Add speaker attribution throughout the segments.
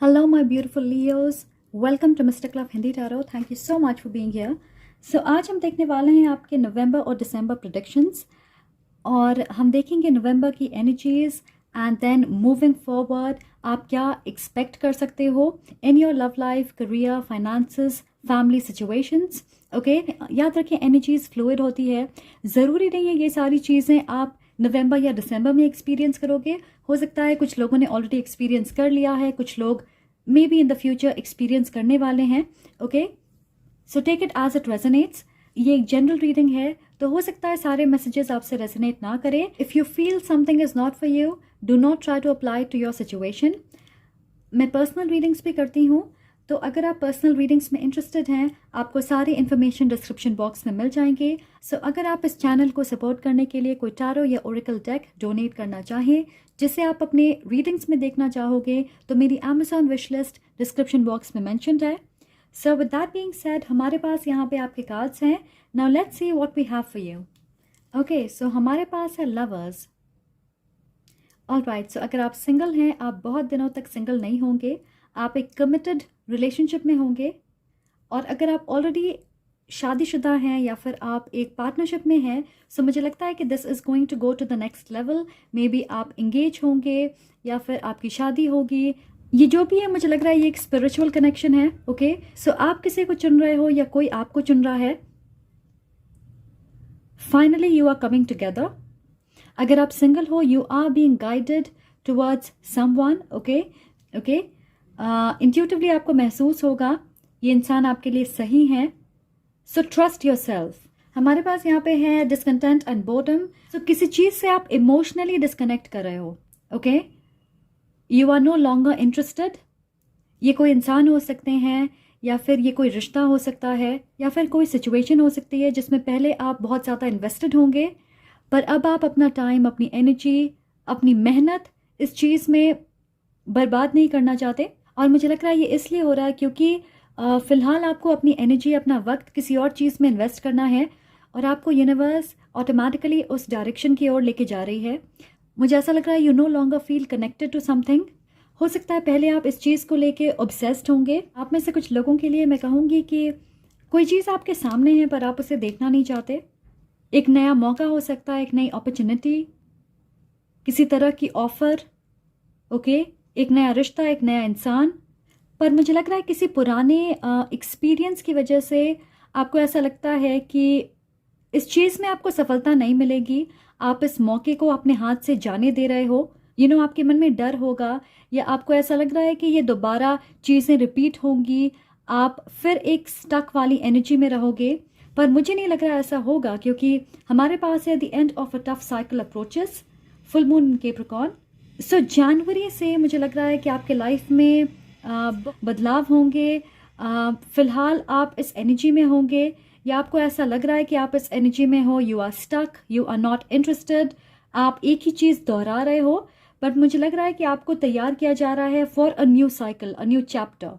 Speaker 1: Hello, my beautiful Leos. Welcome to Mr. Club Hindi Tarot. Thank you so much for being here. So आज हम देखने वाले हैं आपके नवंबर और दिसंबर प्रेडिक्शंस और हम देखेंगे नवंबर की energies and then moving forward आप क्या एक्सपेक्ट कर सकते हो in your love life, career, finances, family situations. Okay, याद रखें एनर्जीज फ्लूइड होती है. ज़रूरी नहीं है ये सारी चीज़ें आप नवंबर या दिसंबर में एक्सपीरियंस करोगे. हो सकता है कुछ लोगों ने ऑलरेडी एक्सपीरियंस कर लिया है, कुछ लोग maybe in the future experience करने वाले हैं. Okay, so take it as it resonates. ये एक जनरल रीडिंग है तो हो सकता है सारे मैसेजेस आपसे रेजोनेट ना करें. If you feel something is not for you, do not try to apply to your situation. मैं पर्सनल रीडिंग्स भी करती हूँ, तो अगर आप पर्सनल रीडिंग्स में इंटरेस्टेड हैं आपको सारी इन्फॉर्मेशन डिस्क्रिप्शन बॉक्स में मिल जाएंगे. सो अगर आप इस चैनल को सपोर्ट करने के लिए कोई टारो या ओरेकल डेक डोनेट करना चाहें जिसे आप अपने रीडिंग्स में देखना चाहोगे तो मेरी Amazon wish list description box में मैंशनड है. So with that being said हमारे पास यहाँ पे आपके कार्ड्स हैं. Now let's see what we have for you. Okay, so हमारे पास है लवर्स. ऑलराइट, सो अगर आप सिंगल हैं, आप बहुत दिनों तक सिंगल नहीं होंगे, आप एक कमिटेड रिलेशनशिप में होंगे. और अगर आप ऑलरेडी शादीशुदा हैं या फिर आप एक पार्टनरशिप में हैं, सो मुझे लगता है कि this is going to go to the next level. Maybe आप इंगेज होंगे या फिर आपकी शादी होगी. ये जो भी है मुझे लग रहा है ये एक स्पिरिचुअल कनेक्शन है. ओके, सो आप किसी को चुन रहे हो या कोई आपको चुन रहा है. Finally you are coming together. अगर आप सिंगल हो, you are being guided towards someone. Okay okay, intuitively आपको महसूस होगा ये इंसान आपके लिए सही है. So trust yourself. हमारे पास यहाँ पे है डिसकंटेंट एंड बोर्डम. सो किसी चीज़ से आप इमोशनली डिस्कनेक्ट कर रहे हो. Okay, you are no longer interested. ये कोई इंसान हो सकते हैं या फिर ये कोई रिश्ता हो सकता है या फिर कोई सिचुएशन हो सकती है जिसमें पहले आप बहुत ज़्यादा इन्वेस्टेड होंगे पर अब आप अपना टाइम, अपनी एनर्जी, अपनी मेहनत इस चीज़ में बर्बाद नहीं करना चाहते. और मुझे लग रहा है ये इसलिए हो रहा है क्योंकि फ़िलहाल आपको अपनी एनर्जी, अपना वक्त किसी और चीज़ में इन्वेस्ट करना है और आपको यूनिवर्स ऑटोमेटिकली उस डायरेक्शन की ओर लेके जा रही है. मुझे ऐसा लग रहा है you no longer feel connected to something. हो सकता है पहले आप इस चीज़ को लेके ऑब्सेस्ड होंगे. आप में से कुछ लोगों के लिए मैं कहूँगी कि कोई चीज़ आपके सामने है पर आप उसे देखना नहीं चाहते. एक नया मौका हो सकता है, एक नई अपॉर्चुनिटी, किसी तरह की ऑफ़र. ओके, एक नया रिश्ता, एक नया इंसान. पर मुझे लग रहा है किसी पुराने एक्सपीरियंस की वजह से आपको ऐसा लगता है कि इस चीज़ में आपको सफलता नहीं मिलेगी. आप इस मौके को अपने हाथ से जाने दे रहे हो. आपके मन में डर होगा या आपको ऐसा लग रहा है कि ये दोबारा चीज़ें रिपीट होंगी. आप फिर एक स्टक वाली एनर्जी में रहोगे. पर मुझे नहीं लग रहा ऐसा होगा क्योंकि हमारे पास है the end of a tough cycle approaches, full moon in Capricorn. So जनवरी से मुझे लग रहा है कि आपके लाइफ में बदलाव होंगे. फ़िलहाल आप इस एनर्जी में होंगे या आपको ऐसा लग रहा है कि आप इस एनर्जी में हो. You are stuck, you are not interested. आप एक ही चीज़ दोहरा रहे हो. बट मुझे लग रहा है कि आपको तैयार किया जा रहा है for a new cycle, a new chapter.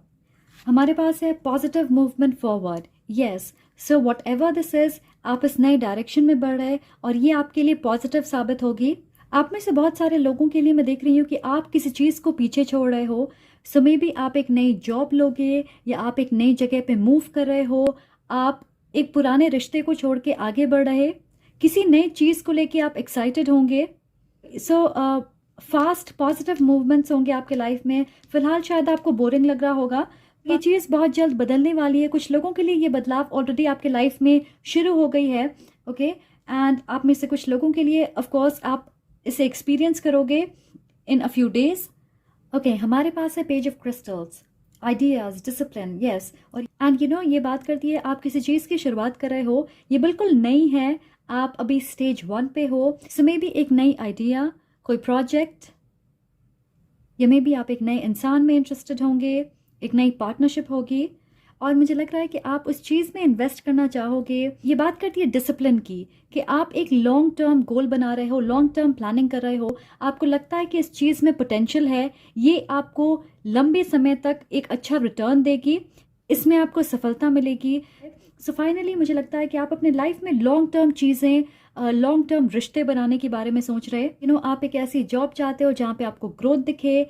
Speaker 1: हमारे पास है positive movement forward. Yes, so what ever this is, आप इस नए डायरेक्शन में बढ़ रहे और ये आपके लिए पॉजिटिव साबित होगी. आप में से बहुत सारे लोगों के लिए मैं देख रही हूँ कि आप किसी चीज़ को पीछे छोड़ रहे हो. सो मे बी आप एक नई जॉब लोगे या आप एक नई जगह पे मूव कर रहे हो. आप एक पुराने रिश्ते को छोड़ के आगे बढ़ रहे, किसी नई चीज़ को लेके आप एक्साइटेड होंगे. सो फास्ट पॉजिटिव मूवमेंट्स होंगे आपके लाइफ में. फ़िलहाल शायद आपको बोरिंग लग रहा होगा. ये चीज़ बहुत जल्द बदलने वाली है. कुछ लोगों के लिए ये बदलाव ऑलरेडी आपके लाइफ में शुरू हो गई है. ओके, एंड आप में से कुछ लोगों के लिए ऑफ कोर्स आप इसे एक्सपीरियंस करोगे इन अ फ्यू डेज. ओके, हमारे पास है page of crystals, ideas, discipline. Yes, और एंड ये बात करती है आप किसी चीज़ की शुरुआत कर रहे हो. ये बिल्कुल नई है, आप अभी स्टेज 1 पे हो. सो मे बी एक नई आइडिया, कोई प्रोजेक्ट, या मे बी आप एक नए इंसान में इंटरेस्टेड होंगे, एक नई पार्टनरशिप होगी. और मुझे लग रहा है कि आप उस चीज़ में इन्वेस्ट करना चाहोगे. ये बात करती है डिसिप्लिन की, कि आप एक लॉन्ग टर्म गोल बना रहे हो, लॉन्ग टर्म प्लानिंग कर रहे हो. आपको लगता है कि इस चीज़ में पोटेंशियल है, ये आपको लंबे समय तक एक अच्छा रिटर्न देगी, इसमें आपको सफलता मिलेगी. सो फाइनली मुझे लगता है कि आप अपने लाइफ में लॉन्ग टर्म चीज़ें, लॉन्ग टर्म रिश्ते बनाने के बारे में सोच रहे. आप एक ऐसी जॉब चाहते हो जहाँ पे आपको ग्रोथ दिखे,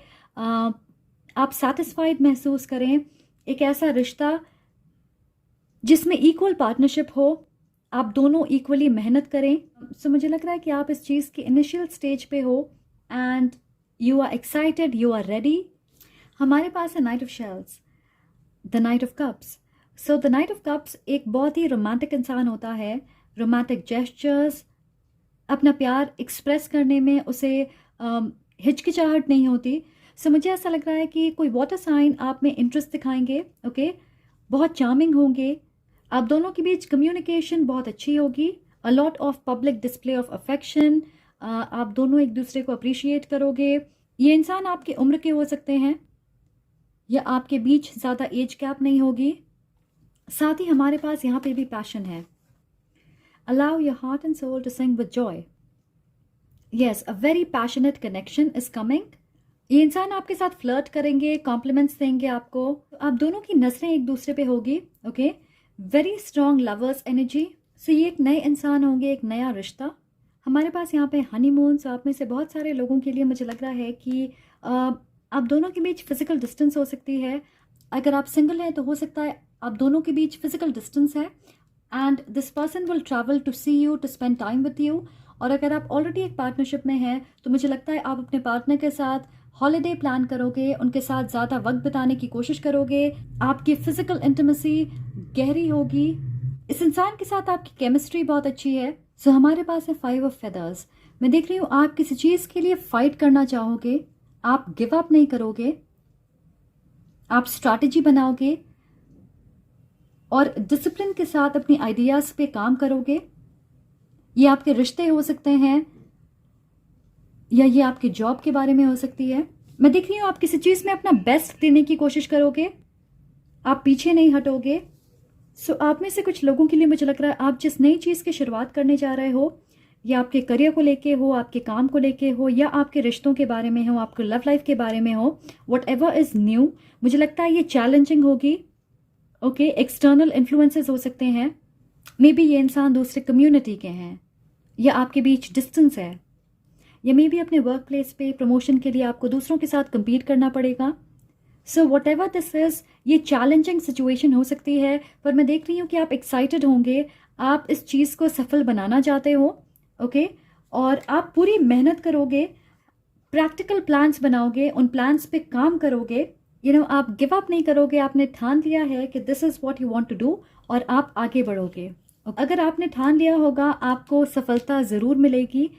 Speaker 1: आप सेटिस्फाइड महसूस करें, एक ऐसा रिश्ता जिसमें इक्वल पार्टनरशिप हो, आप दोनों इक्वली मेहनत करें। सो मुझे लग रहा है कि आप इस चीज़ की इनिशियल स्टेज पे हो and you are excited, you are ready. हमारे पास है knight of shells, the knight of cups. So the knight of cups एक बहुत ही रोमांटिक इंसान होता है, रोमांटिक जेस्चर्स, अपना प्यार एक्सप्रेस करने में उसे हिचकिचाहट नहीं होती। सो मुझे ऐसा लग रहा है कि कोई वाटर साइन आप में इंटरेस्ट दिखाएंगे, ओके, बहुत चार्मिंग होंगे, आप दोनों के बीच कम्युनिकेशन बहुत अच्छी होगी, a lot of public display of affection, आप दोनों एक दूसरे को अप्रिशिएट करोगे। ये इंसान आपकी उम्र के हो सकते हैं या आपके बीच ज़्यादा एज गैप नहीं होगी। साथ ही हमारे पास यहाँ पे भी पैशन है, allow your heart and soul to sing with joy. Yes, a very passionate connection is coming. ये इंसान आपके साथ फ्लर्ट करेंगे, कॉम्प्लीमेंट्स देंगे आपको, आप दोनों की नजरें एक दूसरे पे होगी, okay, very strong lovers energy. So ये एक नए इंसान होंगे, एक नया रिश्ता। हमारे पास यहाँ पे हनीमून। सो आप में से बहुत सारे लोगों के लिए मुझे लग रहा है कि आप दोनों के बीच फिजिकल डिस्टेंस हो सकती है। अगर आप सिंगल हैं तो हो सकता है आप दोनों के बीच फिजिकल डिस्टेंस है and this person will travel to see you, to spend time with you. और अगर आप ऑलरेडी एक पार्टनरशिप में हैं तो मुझे लगता है आप अपने पार्टनर के साथ हॉलीडे प्लान करोगे, उनके साथ ज़्यादा वक्त बिताने की कोशिश करोगे, आपकी फिजिकल इंटीमेसी गहरी होगी, इस इंसान के साथ आपकी केमिस्ट्री बहुत अच्छी है। सो हमारे पास है 5 ऑफ फेदर्स। मैं देख रही हूँ आप किसी चीज़ के लिए फाइट करना चाहोगे, आप गिव अप नहीं करोगे, आप स्ट्रैटेजी बनाओगे और डिसिप्लिन के साथ अपनी आइडियाज़ पे काम करोगे। ये आपके रिश्ते हो सकते हैं या ये आपके जॉब के बारे में हो सकती है। मैं देख रही हूँ आप किसी चीज़ में अपना बेस्ट देने की कोशिश करोगे, आप पीछे नहीं हटोगे। सो आप में से कुछ लोगों के लिए मुझे लग रहा है आप जिस नई चीज़ की शुरुआत करने जा रहे हो, या आपके करियर को लेके हो, आपके काम को लेके हो, या आपके रिश्तों के बारे में हो, आपके लव लाइफ के बारे में हो, वट एवर इज़ न्यू, मुझे लगता है ये चैलेंजिंग होगी, ओके। एक्सटर्नल इन्फ्लुएंसेस हो सकते हैं, मे बी ये इंसान दूसरे कम्युनिटी के हैं या आपके बीच डिस्टेंस है, या मे बी अपने वर्क प्लेस पे प्रमोशन के लिए आपको दूसरों के साथ compete करना पड़ेगा। So what ever this is, ये चैलेंजिंग सिचुएशन हो सकती है, पर मैं देख रही हूँ कि आप एक्साइटेड होंगे, आप इस चीज़ को सफल बनाना चाहते हो, ओके, और आप पूरी मेहनत करोगे, प्रैक्टिकल प्लान्स बनाओगे, उन प्लान्स पे काम करोगे, आप गिव अप नहीं करोगे। आपने ठान लिया है कि this is what you want to do और आप आगे बढ़ोगे। अगर आपने ठान लिया होगा आपको सफलता ज़रूर मिलेगी।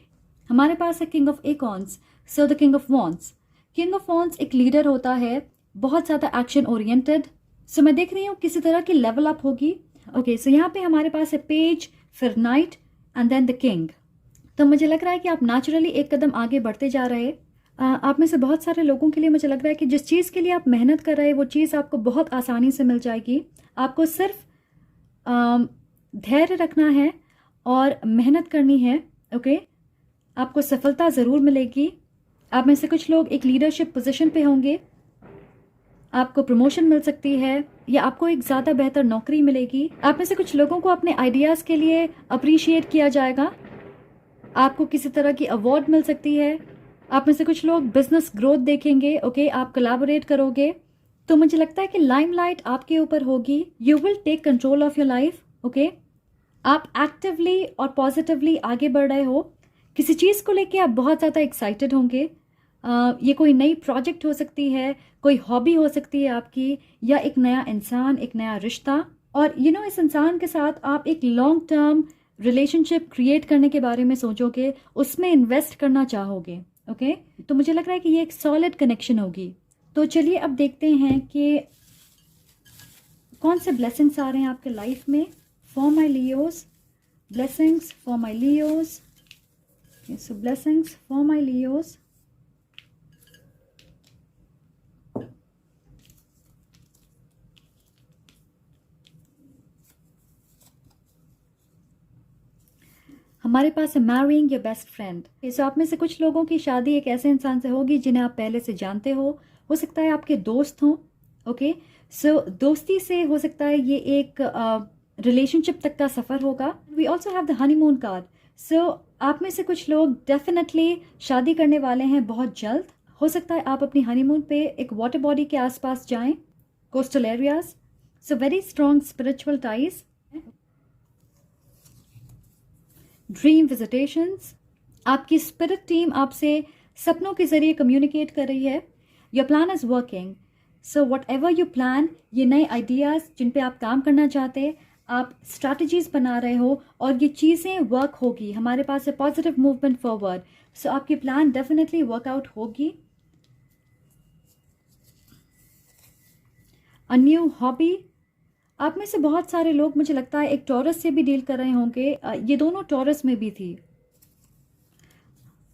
Speaker 1: हमारे पास है king of acorns. So the king of wands. King of wands एक लीडर होता है, बहुत ज़्यादा एक्शन ओरिएंटेड। सो मैं देख रही हूँ किसी तरह की लेवल अप होगी, ओके। सो यहाँ पे हमारे पास है पेज, फिर knight and then the king. तो मुझे लग रहा है कि आप नेचुरली एक कदम आगे बढ़ते जा रहे। आप में से बहुत सारे लोगों के लिए मुझे लग रहा है कि जिस चीज़ के लिए आप मेहनत कर रहे हैं वो चीज़ आपको बहुत आसानी से मिल जाएगी। आपको सिर्फ धैर्य रखना है और मेहनत करनी है, ओके। आपको सफलता ज़रूर मिलेगी। आप में से कुछ लोग एक लीडरशिप पोजीशन पे होंगे, आपको प्रमोशन मिल सकती है या आपको एक ज़्यादा बेहतर नौकरी मिलेगी। आप में से कुछ लोगों को अपने आइडियाज़ के लिए अप्रिशिएट किया जाएगा, आपको किसी तरह की अवार्ड मिल सकती है। आप में से कुछ लोग बिजनेस ग्रोथ देखेंगे, ओके, आप कोलैबोरेट करोगे। तो मुझे लगता है कि लाइमलाइट आपके ऊपर होगी। You will take control of your life, okay. आप एक्टिवली और पॉजिटिवली आगे बढ़ रहे हो। किसी चीज़ को लेके आप बहुत ज़्यादा एक्साइटेड होंगे। ये कोई नई प्रोजेक्ट हो सकती है, कोई हॉबी हो सकती है आपकी, या एक नया इंसान, एक नया रिश्ता। और इस इंसान के साथ आप एक लॉन्ग टर्म रिलेशनशिप क्रिएट करने के बारे में सोचोगे, उसमें इन्वेस्ट करना चाहोगे, ओके। तो मुझे लग रहा है कि ये एक सॉलिड कनेक्शन होगी। तो चलिए अब देखते हैं कि कौन से ब्लेसिंग्स आ रहे हैं आपके लाइफ में for my Leos. Blessings for my Leos. So blessings for my Leos. हमारे पास है मैरिंग योर बेस्ट फ्रेंड। सो आप में से कुछ लोगों की शादी एक ऐसे इंसान से होगी जिन्हें आप पहले से जानते हो सकता है आपके दोस्त हों, ओके। सो दोस्ती से हो सकता है ये एक रिलेशनशिप तक का सफ़र होगा। We also have the honeymoon card. So आप में से कुछ लोग डेफिनेटली शादी करने वाले हैं बहुत जल्द। हो सकता है आप अपनी हनीमून पे एक वाटर बॉडी के आसपास जाएं, coastal areas. So very strong spiritual ties, dream visitations. आपकी स्पिरिट टीम आपसे सपनों के जरिए कम्युनिकेट कर रही है। Your plan is working. So what ever you plan, ये नए आइडियाज़ जिन पे आप काम करना चाहते हैं, आप स्ट्रैटेजीज बना रहे हो और ये चीज़ें वर्क होगी। हमारे पास है पॉजिटिव मूवमेंट फॉरवर्ड। सो आपकी प्लान डेफिनेटली वर्कआउट होगी। A new hobby. आप में से बहुत सारे लोग, मुझे लगता है, एक टॉरस से भी डील कर रहे होंगे। ये दोनों टॉरस में भी थी।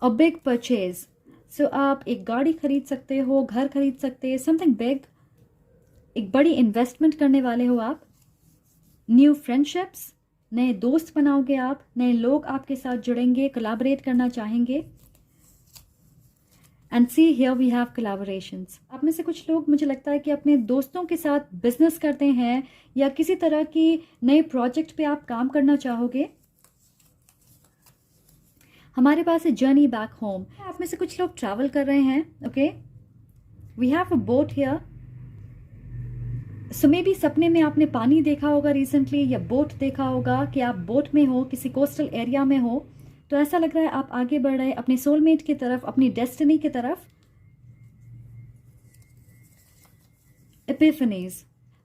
Speaker 1: A big purchase. सो आप एक गाड़ी खरीद सकते हो, घर खरीद सकते हैं, समथिंग बिग। एक बड़ी इन्वेस्टमेंट करने वाले हो आप। न्यू फ्रेंडशिप्स, नए दोस्त बनाओगे आप, नए लोग आपके साथ जुड़ेंगे, कोलैबोरेट करना चाहेंगे। And see here we have collaborations. आप में से कुछ लोग, मुझे लगता है कि अपने दोस्तों के साथ बिजनेस करते हैं या किसी तरह की नए प्रोजेक्ट पे आप काम करना चाहोगे। हमारे पास है जर्नी बैक होम। आप में से कुछ लोग ट्रैवल कर रहे हैं। Okay, we have a boat here. So maybe सपने में आपने पानी देखा होगा रिसेंटली, या बोट देखा होगा कि आप बोट में हो, किसी कोस्टल एरिया में हो। तो ऐसा लग रहा है आप आगे बढ़ रहे हैं अपने सोलमेट की तरफ, अपनी डेस्टिनी की तरफ। एपिफनीज।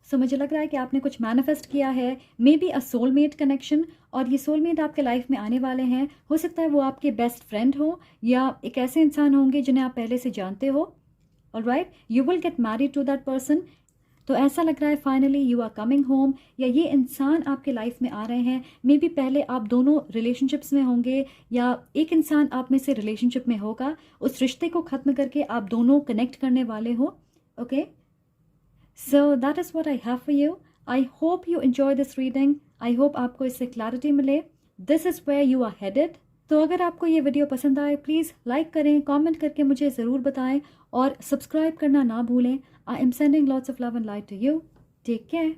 Speaker 1: सो मुझे लग रहा है कि आपने कुछ मैनिफेस्ट किया है, may be a soulmate connection, और ये सोलमेट आपके लाइफ में आने वाले हैं। हो सकता है वो आपके बेस्ट फ्रेंड हो या एक ऐसे इंसान होंगे जिन्हें आप पहले से जानते हो। Alright, you will get married to that person. तो ऐसा लग रहा है finally you are coming home, या ये इंसान आपके लाइफ में आ रहे हैं। मे बी पहले आप दोनों रिलेशनशिप्स में होंगे, या एक इंसान आप में से रिलेशनशिप में होगा। उस रिश्ते को ख़त्म करके आप दोनों कनेक्ट करने वाले हो। Okay, so that is what I have for you. I hope you enjoy this reading. I hope आपको इससे क्लैरिटी मिले। This is where you are headed. तो अगर आपको ये वीडियो पसंद आए, प्लीज़ लाइक करें, कमेंट करके मुझे ज़रूर बताएं, और सब्सक्राइब करना ना भूलें। I am sending lots of love and light to you. Take care.